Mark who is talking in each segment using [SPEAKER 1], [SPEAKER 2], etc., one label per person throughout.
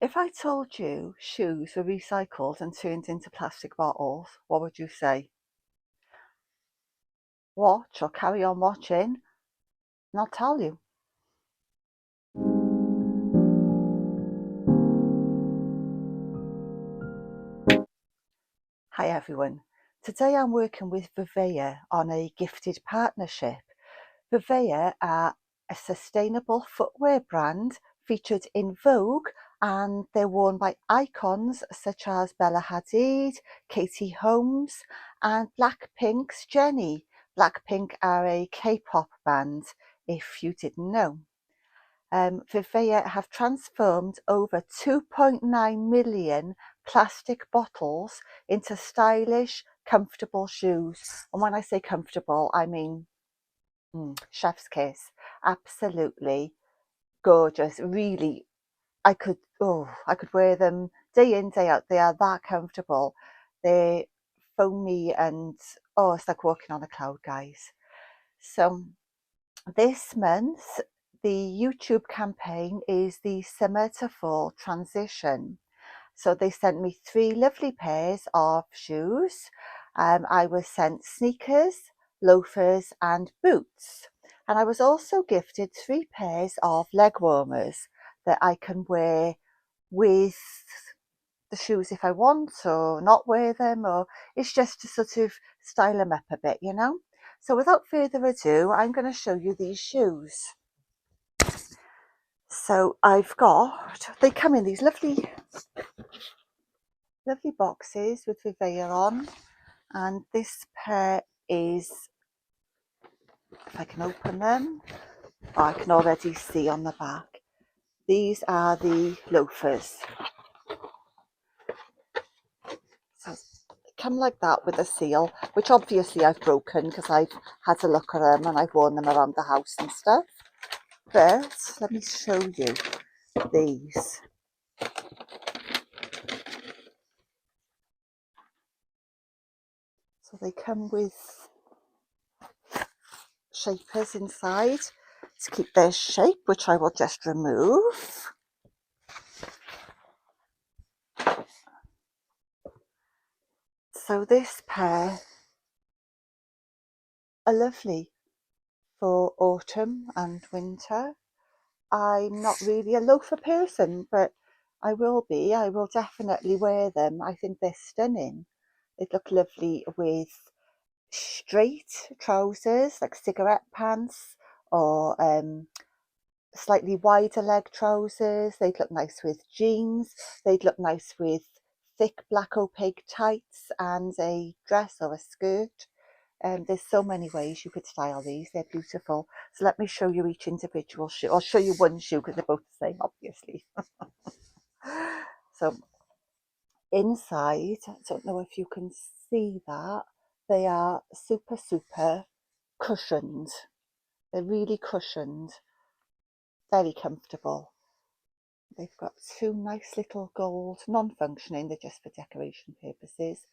[SPEAKER 1] If I told you shoes were recycled and turned into plastic bottles, what would you say? Watch or carry on watching, and I'll tell you. Hi everyone. Today I'm working with VIVAIA on a gifted partnership. VIVAIA are a sustainable footwear brand featured in Vogue, and they're worn by icons such as Bella Hadid, Holmes and Blackpink's Jennie. Blackpink are a K-pop band, if you didn't know. VIVAIA have transformed over 2.9 million plastic bottles into stylish, comfortable shoes. And when I say comfortable, I mean chef's kiss. Absolutely gorgeous. Really, I could wear them day in, day out. They are that comfortable. They're foamy and it's like walking on a cloud, guys. So this month, the YouTube campaign is the summer to fall transition. So they sent me 3 lovely pairs of shoes. I was sent sneakers, loafers and boots. And I was also gifted 3 pairs of leg warmers that I can wear with the shoes if I want, or not wear them, or it's just to sort of style them up a bit, you know. So without further ado, I'm going to show you these shoes. So they come in these lovely boxes with VIVAIA on, and this pair is, if I can open them, I can already see on the back. These are the loafers. So they come like that with a seal, which obviously I've broken because I've had a look at them and I've worn them around the house and stuff. But let me show you these. So they come with shapers inside to keep their shape, which I will just remove. So this pair are lovely for autumn and winter. I'm not really a loafer person, but I will be. I will definitely wear them. I think they're stunning. They look lovely with straight trousers, like cigarette pants, or slightly wider leg trousers. They'd look nice with jeans. They'd look nice with thick black opaque tights and a dress or a skirt. There's so many ways you could style these. They're beautiful. So let me show you each individual shoe. I'll show you one shoe because they're both the same, obviously. So inside, I don't know if you can see that, they are super cushioned. They're really cushioned, very comfortable. They've got 2 nice little gold, non-functioning, they're just for decoration purposes,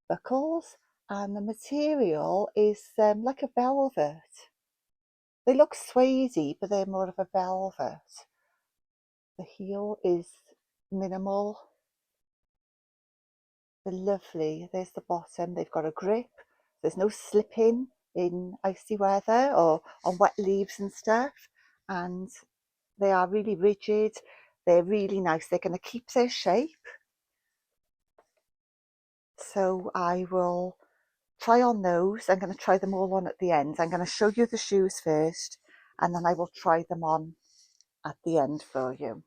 [SPEAKER 1] buckles, and the material is like a velvet. They look suede, but they're more of a velvet. The heel is minimal. They're lovely. There's the bottom. They've got a grip. There's no slipping in icy weather or on wet leaves and stuff. And they are really rigid. They're really nice. They're going to keep their shape. So I will try on those. I'm going to try them all on at the end. I'm going to show you the shoes first, and then I will try them on at the end for you.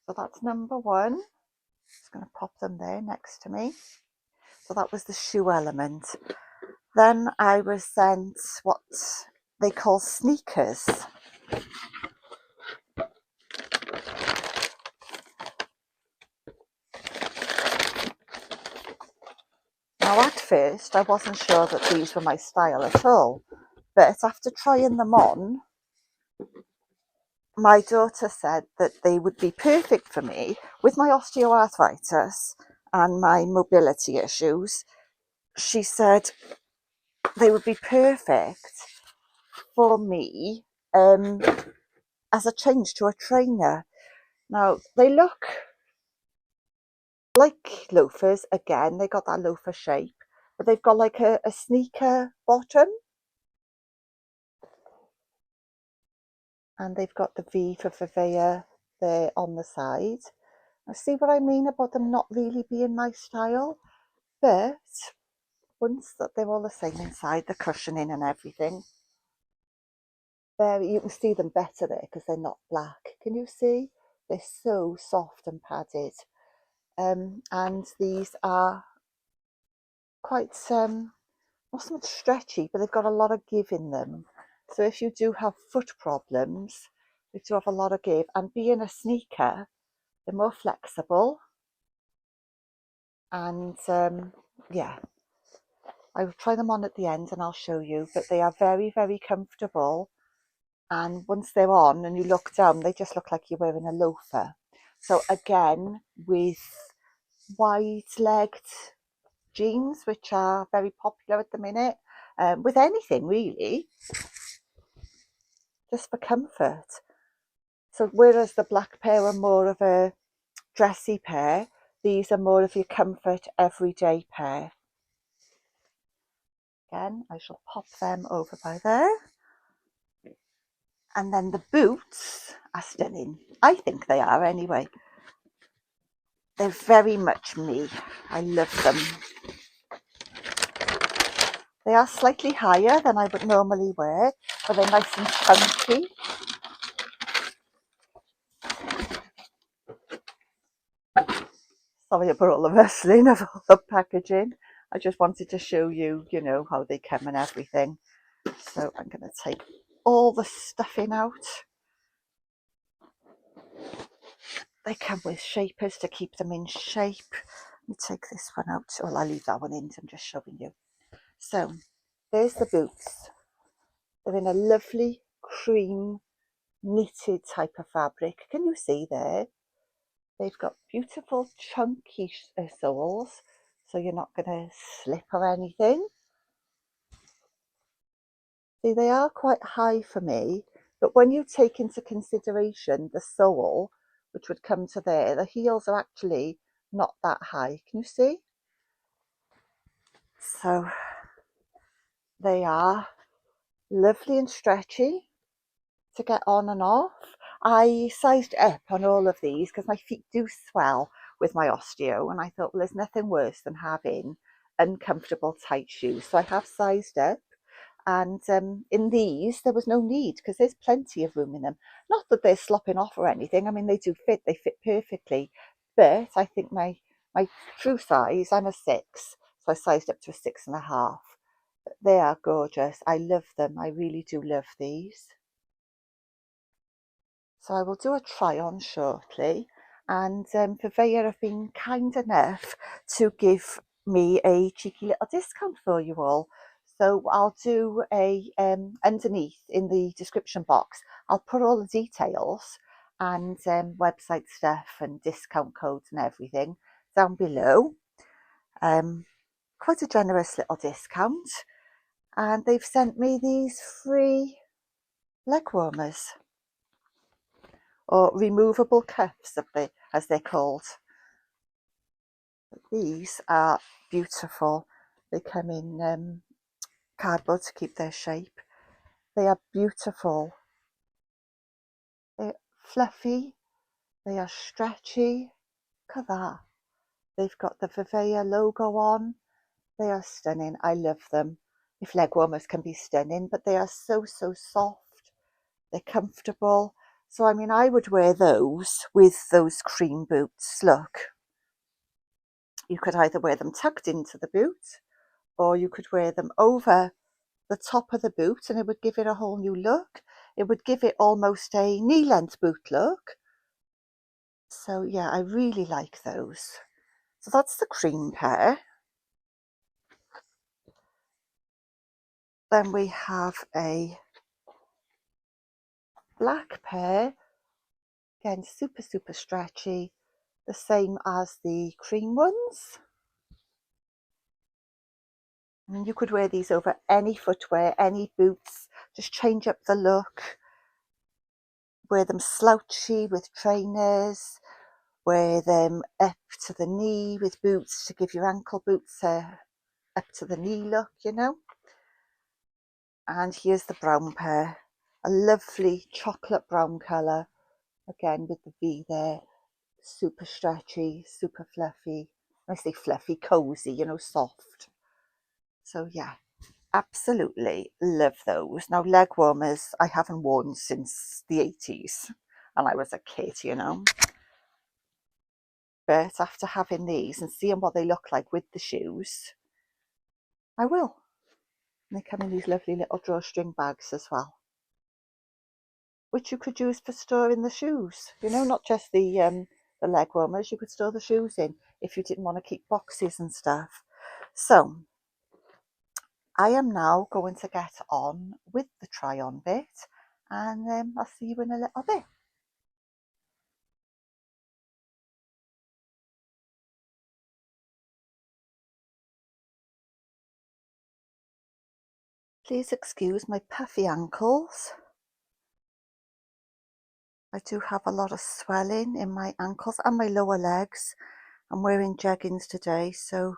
[SPEAKER 1] So that's number 1. Just going to pop them there next to me. So that was the shoe element. Then I was sent what they call sneakers. Now at first I wasn't sure that these were my style at all, but after trying them on, my daughter said that they would be perfect for me with my osteoarthritis and my mobility issues. She said they would be perfect for me as a change to a trainer. Now they look like loafers again. They got that loafer shape, but they've got like a sneaker bottom, and they've got the V for VIVAIA there on the side. Now see what I mean about them not really being my style, but once that they're all the same inside, the cushioning and everything, there you can see them better there because they're not black. Can you see? They're so soft and padded. And these are quite not so much stretchy, but they've got a lot of give in them. So if you do have foot problems, they do have a lot of give. And being a sneaker, they're more flexible. And yeah, I will try them on at the end and I'll show you. But they are very, very comfortable. And once they're on and you look down, they just look like you're wearing a loafer. So again, with wide-legged jeans, which are very popular at the minute, with anything really, just for comfort. So whereas the black pair are more of a dressy pair, these are more of your comfort everyday pair. Again, I shall pop them over by there. And then the boots are stunning. I think they are anyway. They're very much me. I love them. They are slightly higher than I would normally wear, but they're nice and chunky. Sorry about all the rustling of all the packaging. I just wanted to show you, you know, how they come and everything. So I'm going to take all the stuffing out. They come with shapers to keep them in shape. Let me take this one out. Well, I'll leave that one in. I'm just showing you. So there's the boots. They're in a lovely cream knitted type of fabric. Can you see there? They've got beautiful chunky soles, so you're not going to slip or anything. See, they are quite high for me, but when you take into consideration the sole, which would come to there, the heels are actually not that high. Can you see? So they are lovely and stretchy to get on and off. I sized up on all of these because my feet do swell with my osteo, and I thought, well, there's nothing worse than having uncomfortable tight shoes. So I have sized up, and in these there was no need because there's plenty of room in them. Not that they're slopping off or anything. I mean, they do fit, they fit perfectly, but I think my true size, I'm a 6, so I sized up to a 6.5. They are gorgeous. I love them. I really do love these. So I will do a try on shortly, and VIVAIA have been kind enough to give me a cheeky little discount for you all. So I'll do a underneath in the description box, I'll put all the details and website stuff and discount codes and everything down below. Quite a generous little discount, and they've sent me these free leg warmers, or removable cuffs, as they're called. These are beautiful. They come in cardboard to keep their shape. They are beautiful. They're fluffy. They are stretchy. Look at that. They've got the VIVAIA logo on. They are stunning. I love them. If leg warmers can be stunning, but they are so, so soft. They're comfortable. So, I mean, I would wear those with those cream boots. Look. You could either wear them tucked into the boot, or you could wear them over the top of the boot, and it would give it a whole new look. It would give it almost a knee-length boot look. So yeah, I really like those. So that's the cream pair. Then we have a black pair. Again, super, super stretchy. The same as the cream ones. And you could wear these over any footwear, any boots, just change up the look. Wear them slouchy with trainers, wear them up to the knee with boots to give your ankle boots a up to the knee look, you know. And here's the brown pair, a lovely chocolate brown colour, again with the V there, super stretchy, super fluffy. I say fluffy, cozy, you know, soft. So yeah, absolutely love those. Now leg warmers I haven't worn since the 80s and I was a kid, you know. But after having these and seeing what they look like with the shoes, I will. And they come in these lovely little drawstring bags as well, which you could use for storing the shoes, you know, not just the leg warmers. You could store the shoes in if you didn't want to keep boxes and stuff. So I am now going to get on with the try on bit, and I'll see you in a little bit. Please excuse my puffy ankles. I do have a lot of swelling in my ankles and my lower legs. I'm wearing jeggings today, so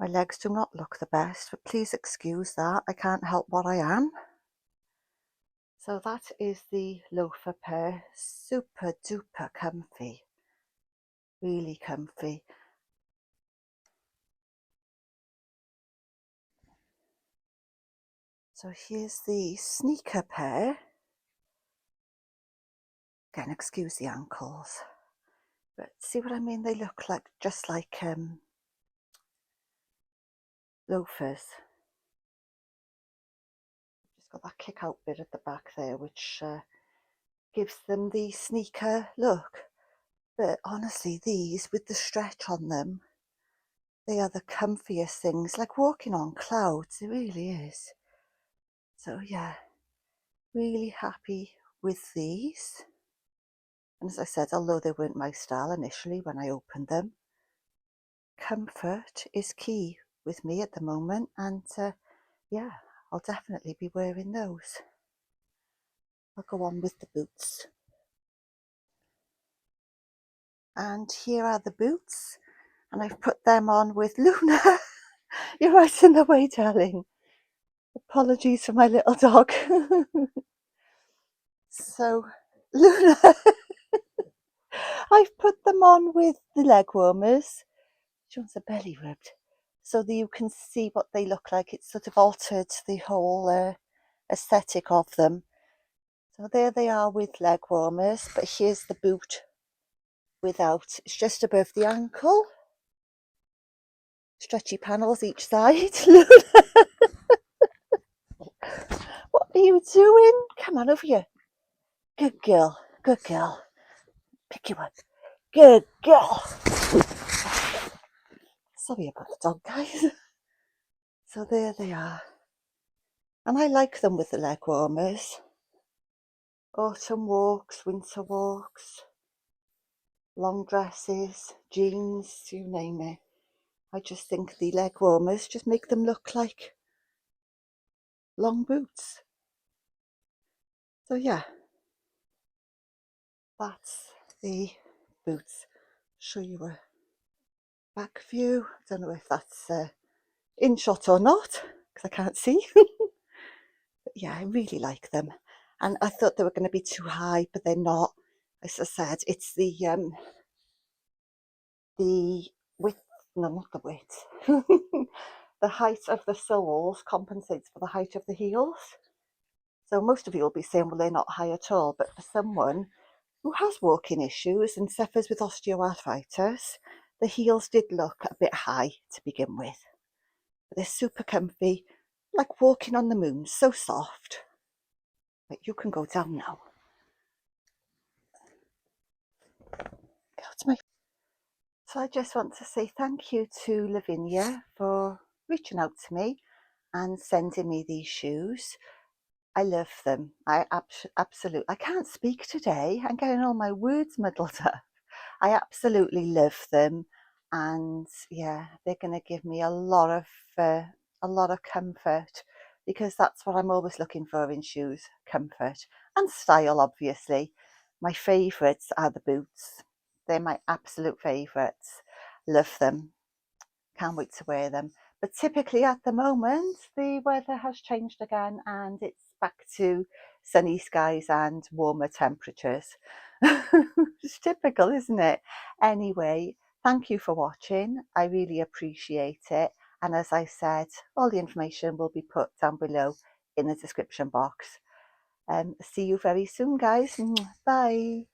[SPEAKER 1] my legs do not look the best, but please excuse that. I can't help what I am. So that is the loafer pair, super duper comfy, really comfy. So here's the sneaker pair. Again, excuse the ankles, but see what I mean? They look like just like loafers. Just got that kick out bit at the back there, which gives them the sneaker look. But honestly, these with the stretch on them, they are the comfiest things, like walking on clouds. It really is. So yeah, really happy with these. And as I said, although they weren't my style initially when I opened them, comfort is key with me at the moment, and yeah, I'll definitely be wearing those. I'll go on with the boots. And here are the boots, and I've put them on with Luna. You're right in the way, darling. Apologies for my little dog. So, Luna, I've put them on with the leg warmers. She wants a belly rubbed, so that you can see what they look like. It's sort of altered the whole aesthetic of them. So there they are with leg warmers, but here's the boot without. It's just above the ankle. Stretchy panels each side. What are you doing? Come on over here. Good girl. Good girl. Pick you up. Good girl. Sorry about the dog, guys. So there they are. And I like them with the leg warmers. Autumn walks, winter walks, long dresses, jeans, you name it. I just think the leg warmers just make them look like long boots. So yeah, that's the boots. Show you a back view. I don't know if that's in shot or not, because I can't see. But yeah, I really like them. And I thought they were going to be too high, but they're not. As I said, it's the width, no, not the width. The height of the soles compensates for the height of the heels. So most of you will be saying, well, they're not high at all. But for someone who has walking issues and suffers with osteoarthritis, the heels did look a bit high to begin with. But they're super comfy, like walking on the moon, so soft. But you can go down now. Go to my... So I just want to say thank you to Lavinia for reaching out to me and sending me these shoes. I love them. I absolutely, I can't speak today. I'm getting all my words muddled up. I absolutely love them, and yeah, they're going to give me a lot of comfort, because that's what I'm always looking for in shoes: comfort and style. Obviously, my favourites are the boots. They're my absolute favourites. Love them. Can't wait to wear them. But typically at the moment, the weather has changed again and it's back to sunny skies and warmer temperatures. It's typical, isn't it? Anyway, thank you for watching. I really appreciate it. And as I said, all the information will be put down below in the description box. See you very soon, guys. Bye.